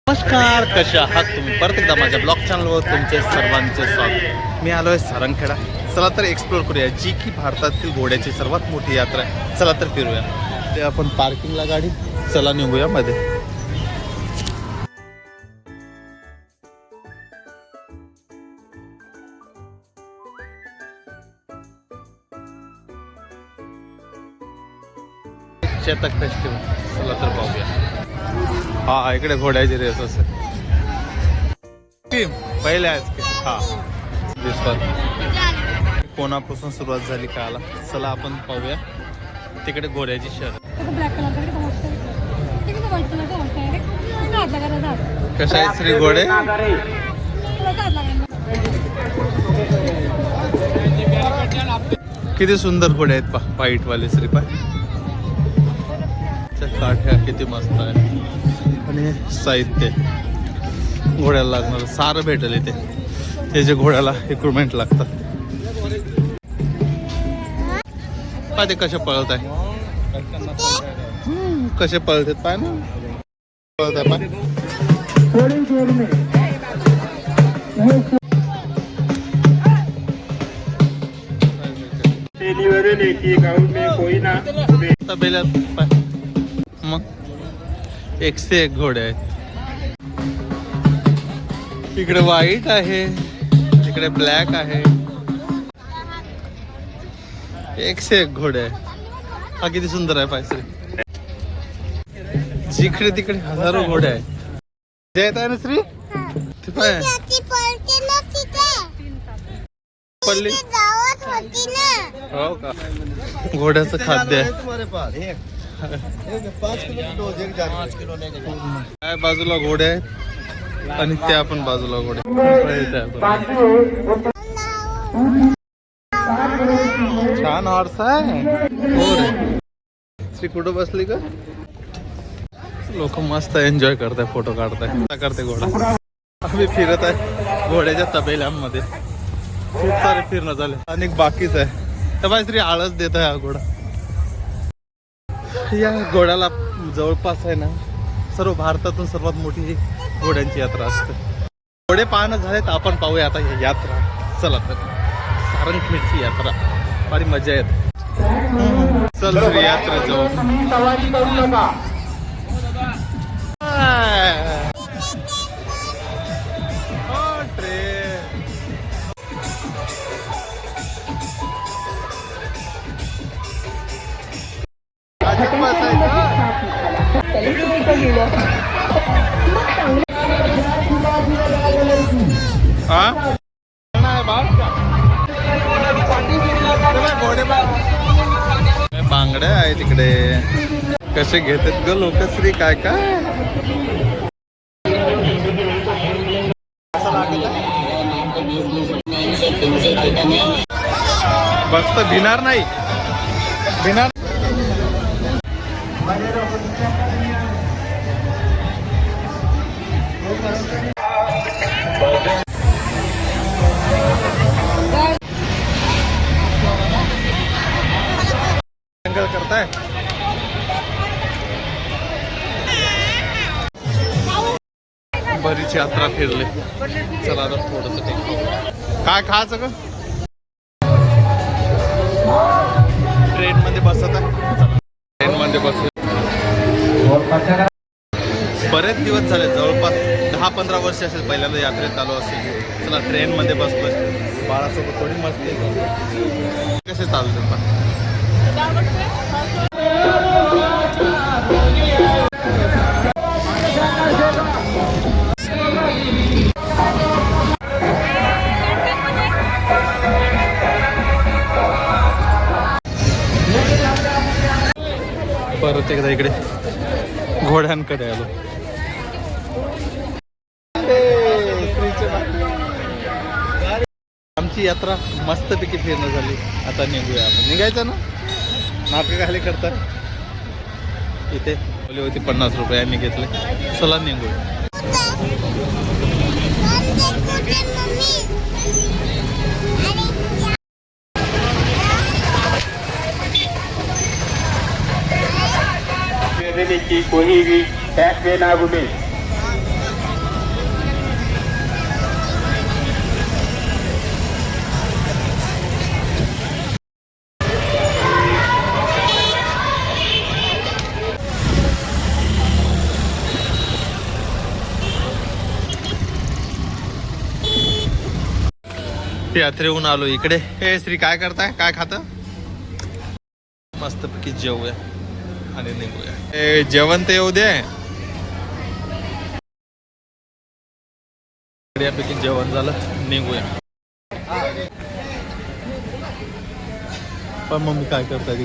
नमस्कार, कशा आहात तुम्ही? परत एकदा माझ्या ब्लॉग चॅनलवर तुमचे सर्वांचे स्वागत. मी आलो आहे सारंगखेडा. चला तर एक्सप्लोर करूया, जी की भारतातील घोड्याची सर्वात मोठी यात्रा आहे. चला तर फिरूया. ते आपण पार्किंगला गाडी, चला निघूया मध्ये. चेतक फेस्टिवल, चला तर पाहूया. हा, इकडे घोड्याची रेस असेल. पहिले आहेच हा दिसतात. कोणापासून सुरुवात झाली काला, चला आपण पाहूया. तिकडे घोड्याची शर्यत. कशा आहे श्री घोडे? किती सुंदर घोडे आहेत पा, व्हाईटवाले श्रीपाय. काठ्या किती मस्त आहे. आणि साहित्य घोड्याला लागणार सारं भेटेल इथे. हे जे घोड्याला इक्विपमेंट लागतात. पाय ते कसे पळत आहे, कसे पळत आहेत पाय ना. पळत आहे पाय. तबेल्यात पाय. मग एक से एक घोडे आहेत. इकडे व्हाईट आहे, इकडे ब्लॅक आहे. एक से एक घोडे आहे. हा किती सुंदर आहे पायसरी. जिकडे तिकडे हजारो घोडे आहेत. जे येत आहे ना श्री ते पाय पल्ली. हो का, घोड्याचं खाद्य आहे. काय बाजूला घोडे आहेत आणि त्या पण बाजूला घोडे. छान हॉर्स आहे. हो रे, ती कुठं बसली का? लोक मस्त एन्जॉय करताय, फोटो काढताय. करते घोडा. आम्ही फिरत आहे घोड्याच्या तबेल्यांमध्ये. खूप सारे फिरणं झाले आणि बाकीच आहे. तर बाई श्री आळस देत आहे हा घोडा. या घोड्याला जवळपास आहे ना, सर्व भारतातून सर्वात मोठी घोड्यांची यात्रा असते. घोडे पाहणं झाले तर आपण पाहूया आता ही यात्रा. चला तर सारंगखेडची यात्रा, फार मजा येते. चल श्री यात्रा जाऊ. बांगड्या आहे तिकडे. कसे घेतात ग लोक श्री. काय काय बसत भिणार नाही, भिणार. करताय बरीच यात्रा फिरले. चला आता थोडस काय खायचं का. ट्रेन मध्ये बसत आहे. ट्रेन मध्ये बस. बरेच दिवस झाले, जवळपास 10-15 वर्ष असेल पहिल्यांदा यात्रेत आलो असेल. चला ट्रेन मध्ये बसलोय बाळासोबत. थोडी मस्ती. कसे चालतात परत एकदा इकडे घोड्यांकडे आलो. आमची यात्रा मस्तपैकी फिरणं झाली. आता निघूया आपण. निघायचं ना, नाटक खाली करतात इथे. बोली होती 50 रुपये, आम्ही घेतले. चला निघूया. की कोणी भी टॅक्स देना गुमे यात्रेहून आलो इकडे. हे श्री काय करताय, काय खातं? मस्तपैकी जेवूया आणि निघूया. हे जेवण ते येऊ दे. यापैकी जेवण झालं, निघूया. पण मग मी काय करताय